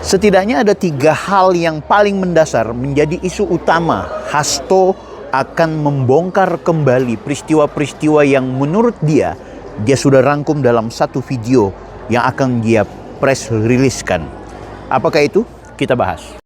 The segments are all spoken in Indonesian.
Setidaknya ada 3 hal yang paling mendasar menjadi isu utama. Hasto akan membongkar kembali peristiwa-peristiwa yang menurut dia sudah rangkum dalam satu video yang akan dia press riliskan. Apakah itu? Kita bahas.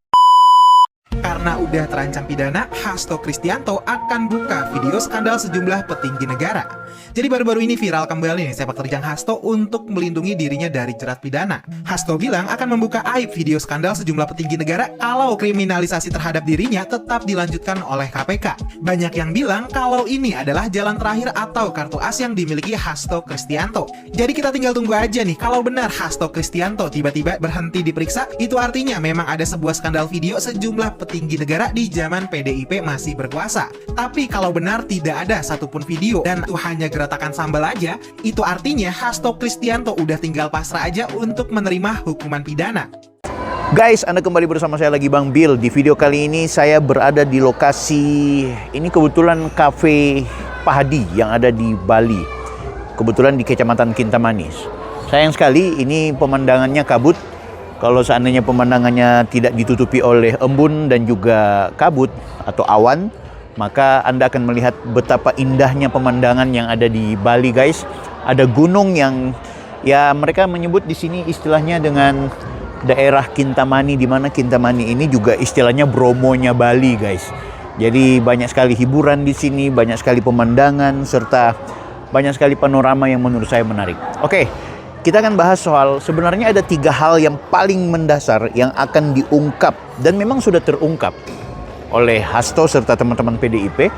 Karena udah terancam pidana, Hasto Kristianto akan buka video skandal sejumlah petinggi negara. Jadi baru-baru ini viral kembali nih sepak terjang Hasto untuk melindungi dirinya dari jerat pidana. Hasto bilang akan membuka aib video skandal sejumlah petinggi negara kalau kriminalisasi terhadap dirinya tetap dilanjutkan oleh KPK. Banyak yang bilang kalau ini adalah jalan terakhir atau kartu as yang dimiliki Hasto Kristianto. Jadi kita tinggal tunggu aja nih, kalau benar Hasto Kristianto tiba-tiba berhenti diperiksa, itu artinya memang ada sebuah skandal video sejumlah petinggi negara di zaman PDIP masih berkuasa. Tapi kalau benar tidak ada satupun video dan itu hanya geratakan sambal aja, itu artinya Hasto Kristianto udah tinggal pasrah aja untuk menerima hukuman pidana. Guys, Anda kembali bersama saya lagi Bang Bill. Di video kali ini saya berada di lokasi, ini kebetulan Cafe Pahadi yang ada di Bali. Kebetulan di Kecamatan Kintamanis. Sayang sekali ini pemandangannya kabut. Kalau seandainya pemandangannya tidak ditutupi oleh embun dan juga kabut atau awan, maka Anda akan melihat betapa indahnya pemandangan yang ada di Bali, guys. Ada gunung yang ya mereka menyebut di sini istilahnya dengan daerah Kintamani, di mana Kintamani ini juga istilahnya Bromonya Bali, guys. Jadi banyak sekali hiburan di sini, banyak sekali pemandangan serta banyak sekali panorama yang menurut saya menarik. Oke. Kita akan bahas soal sebenarnya ada 3 hal yang paling mendasar yang akan diungkap dan memang sudah terungkap oleh Hasto serta teman-teman PDIP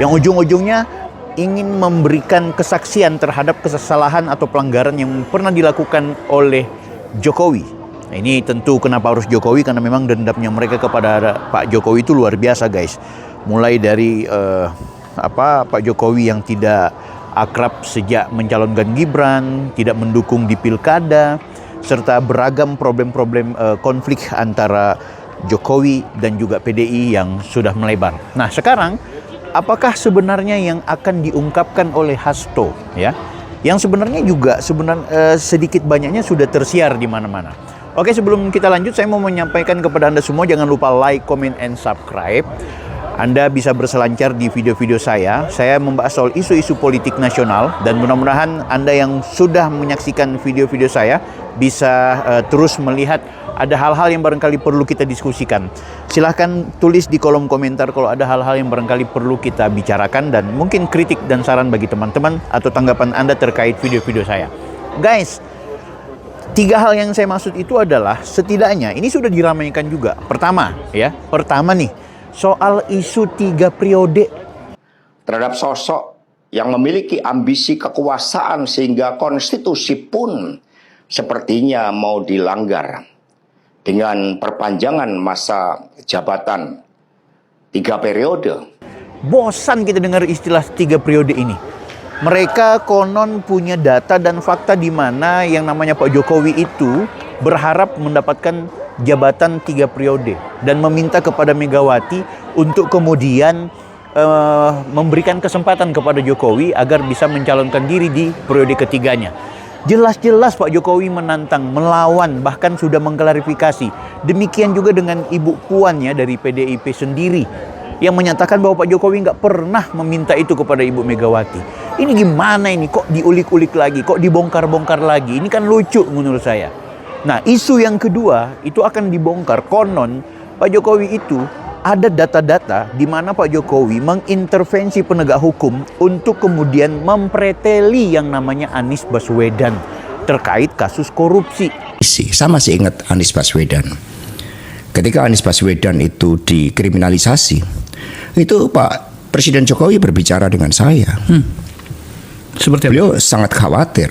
yang ujung-ujungnya ingin memberikan kesaksian terhadap kesalahan atau pelanggaran yang pernah dilakukan oleh Jokowi. Nah, ini tentu kenapa harus Jokowi, karena memang dendamnya mereka kepada Pak Jokowi itu luar biasa, guys. Mulai dari Pak Jokowi yang tidak akrab sejak mencalonkan Gibran, tidak mendukung di pilkada, serta beragam problem-problem konflik antara Jokowi dan juga PDI yang sudah melebar. Nah, sekarang apakah sebenarnya yang akan diungkapkan oleh Hasto, ya? Yang sebenarnya juga sedikit banyaknya sudah tersiar di mana-mana. Oke, sebelum kita lanjut, saya mau menyampaikan kepada Anda semua, jangan lupa like, comment, and subscribe. Anda bisa berselancar di video-video saya. Saya membahas soal isu-isu politik nasional dan mudah-mudahan Anda yang sudah menyaksikan video-video saya bisa terus melihat ada hal-hal yang barangkali perlu kita diskusikan. Silahkan tulis di kolom komentar kalau ada hal-hal yang barangkali perlu kita bicarakan dan mungkin kritik dan saran bagi teman-teman atau tanggapan Anda terkait video-video saya. Guys, 3 hal yang saya maksud itu adalah setidaknya ini sudah diramaikan juga. Pertama nih, soal isu 3 periode terhadap sosok yang memiliki ambisi kekuasaan sehingga konstitusi pun sepertinya mau dilanggar dengan perpanjangan masa jabatan 3 periode. Bosan kita dengar istilah 3 periode ini. Mereka konon punya data dan fakta di mana yang namanya Pak Jokowi itu berharap mendapatkan jabatan 3 periode dan meminta kepada Megawati untuk kemudian memberikan kesempatan kepada Jokowi agar bisa mencalonkan diri di periode ketiganya. Jelas-jelas Pak Jokowi menantang, melawan, bahkan sudah mengklarifikasi. Demikian juga dengan Ibu Puannya dari PDIP sendiri yang menyatakan bahwa Pak Jokowi nggak pernah meminta itu kepada Ibu Megawati. Ini gimana ini? Kok diulik-ulik lagi? Kok dibongkar-bongkar lagi? Ini kan lucu menurut saya. Nah, isu yang kedua itu akan dibongkar. Konon Pak Jokowi itu ada data-data di mana Pak Jokowi mengintervensi penegak hukum untuk kemudian mempreteli yang namanya Anies Baswedan terkait kasus korupsi. Saya masih ingat Anies Baswedan. Ketika Anies Baswedan itu dikriminalisasi, itu Pak Presiden Jokowi berbicara dengan saya. Seperti beliau sangat khawatir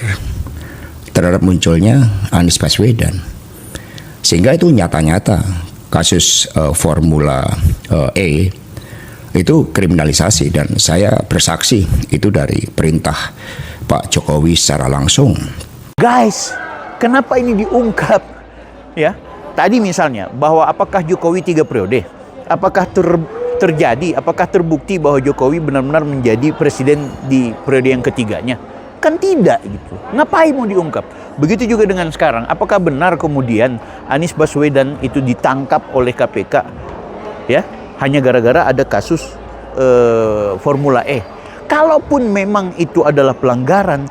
terhadap munculnya Anies Baswedan, sehingga itu nyata-nyata kasus Formula E itu kriminalisasi dan saya bersaksi itu dari perintah Pak Jokowi secara langsung. Guys, kenapa ini diungkap? Ya, tadi misalnya bahwa apakah Jokowi 3 periode? Apakah terjadi? Apakah terbukti bahwa Jokowi benar-benar menjadi presiden di periode yang ketiganya? Kan tidak gitu. Ngapain mau diungkap? Begitu juga dengan sekarang. Apakah benar kemudian Anies Baswedan itu ditangkap oleh KPK ya hanya gara-gara ada kasus Formula E? Kalaupun memang itu adalah pelanggaran,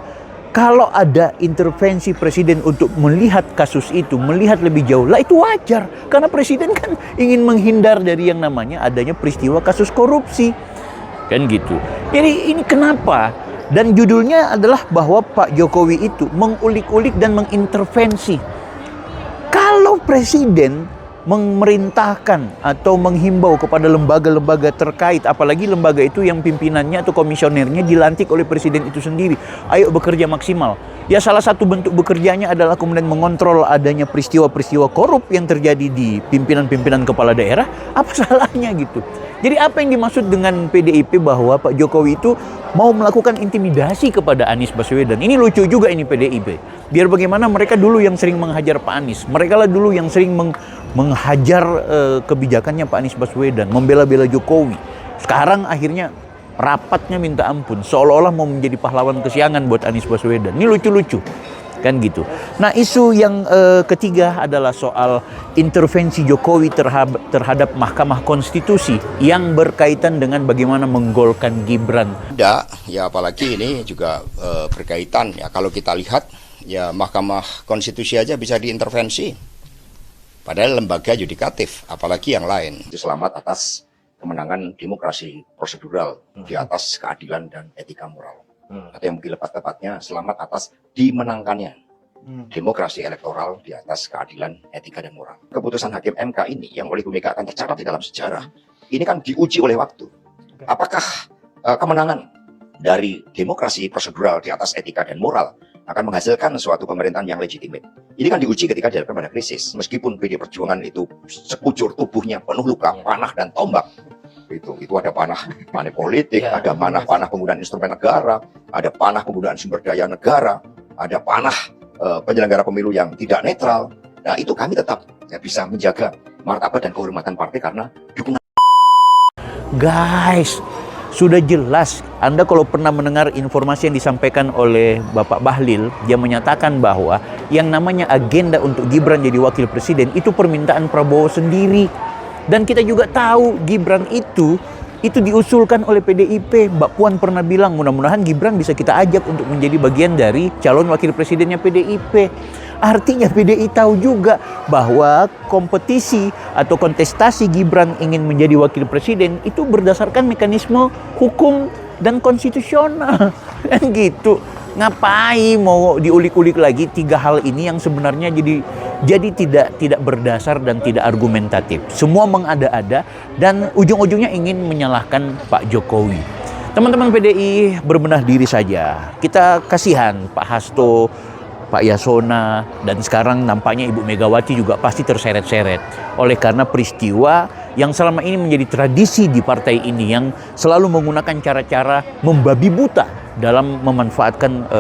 kalau ada intervensi presiden untuk melihat kasus itu, melihat lebih jauh, lah itu wajar. Karena presiden kan ingin menghindar dari yang namanya adanya peristiwa kasus korupsi. Kan gitu. Jadi ini kenapa? Dan judulnya adalah bahwa Pak Jokowi itu mengulik-ulik dan mengintervensi. Kalau presiden memerintahkan atau menghimbau kepada lembaga-lembaga terkait, apalagi lembaga itu yang pimpinannya atau komisionernya dilantik oleh presiden itu sendiri, ayo bekerja maksimal. Ya salah satu bentuk bekerjanya adalah kemudian mengontrol adanya peristiwa-peristiwa korup yang terjadi di pimpinan-pimpinan kepala daerah. Apa salahnya gitu? Jadi apa yang dimaksud dengan PDIP bahwa Pak Jokowi itu mau melakukan intimidasi kepada Anies Baswedan? Ini lucu juga ini PDIP. Biar bagaimana mereka dulu yang sering menghajar Pak Anies. Mereka lah dulu yang sering menghajar kebijakannya Pak Anies Baswedan, membela-bela Jokowi. Sekarang akhirnya rapatnya minta ampun, seolah-olah mau menjadi pahlawan kesiangan buat Anies Baswedan. Ini lucu-lucu, kan gitu. Nah, isu yang ketiga adalah soal intervensi Jokowi terhadap Mahkamah Konstitusi yang berkaitan dengan bagaimana menggolkan Gibran. Ya apalagi ini juga berkaitan ya, kalau kita lihat ya Mahkamah Konstitusi aja bisa diintervensi. Padahal lembaga yudikatif, apalagi yang lain. Selamat atas kemenangan demokrasi prosedural di atas keadilan dan etika moral. Atau yang mungkin tepat-tepatnya, selamat atas dimenangkannya demokrasi elektoral di atas keadilan, etika, dan moral. Keputusan Hakim MK ini yang oleh Bu Mega akan tercatat di dalam sejarah, ini kan diuji oleh waktu. Apakah kemenangan dari demokrasi prosedural di atas etika dan moral akan menghasilkan suatu pemerintahan yang legitimate? Ini kan diuji ketika dihadapkan pada krisis. Meskipun PD Perjuangan itu sekujur tubuhnya penuh luka, panah dan tombak. Itu ada panah politik, ada panah penggunaan instrumen negara, ada panah penggunaan sumber daya negara, ada panah penyelenggara pemilu yang tidak netral. Nah, itu kami tetap bisa menjaga martabat dan kehormatan partai karena dukungan. Guys, sudah jelas. Anda kalau pernah mendengar informasi yang disampaikan oleh Bapak Bahlil, dia menyatakan bahwa yang namanya agenda untuk Gibran jadi wakil presiden itu permintaan Prabowo sendiri. Dan kita juga tahu Gibran itu diusulkan oleh PDIP. Mbak Puan pernah bilang mudah-mudahan Gibran bisa kita ajak untuk menjadi bagian dari calon wakil presidennya PDIP. Artinya PDI tahu juga bahwa kompetisi atau kontestasi Gibran ingin menjadi wakil presiden itu berdasarkan mekanisme hukum dan konstitusional. Kan gitu. Ngapain mau diulik-ulik lagi tiga hal ini yang sebenarnya jadi tidak berdasar dan tidak argumentatif. Semua mengada-ada dan ujung-ujungnya ingin menyalahkan Pak Jokowi. Teman-teman PDI berbenah diri saja. Kita kasihan Pak Hasto, Pak Yasona, dan sekarang nampaknya Ibu Megawati juga pasti terseret-seret oleh karena peristiwa yang selama ini menjadi tradisi di partai ini yang selalu menggunakan cara-cara membabi buta dalam memanfaatkan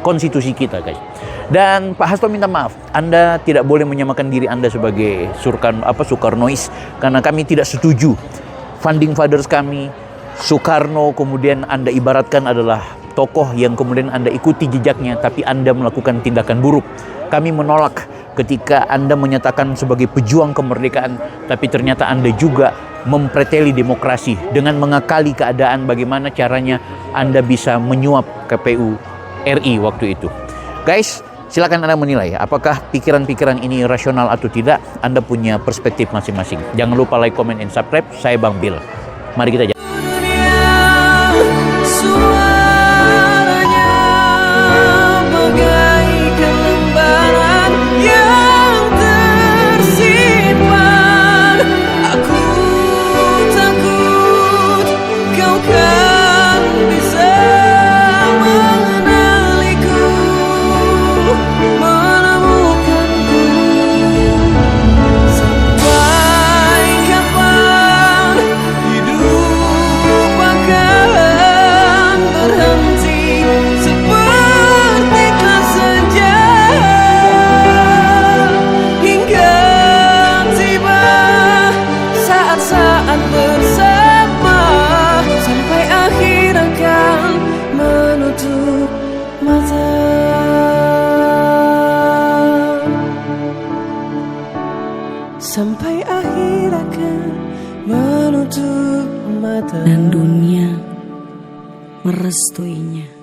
konstitusi kita, guys. Dan Pak Hasto minta maaf, Anda tidak boleh menyamakan diri Anda sebagai Soekarnois karena kami tidak setuju. Founding fathers kami, Soekarno, kemudian Anda ibaratkan adalah tokoh yang kemudian Anda ikuti jejaknya, tapi Anda melakukan tindakan buruk. Kami menolak ketika Anda menyatakan sebagai pejuang kemerdekaan, tapi ternyata Anda juga mempreteli demokrasi dengan mengakali keadaan bagaimana caranya Anda bisa menyuap KPU RI waktu itu. Guys, silakan Anda menilai apakah pikiran-pikiran ini rasional atau tidak. Anda punya perspektif masing-masing. Jangan lupa like, comment, and subscribe. Saya Bang Bill. Mari kita sampai akhir akan menutup mata dan dunia merestuinya.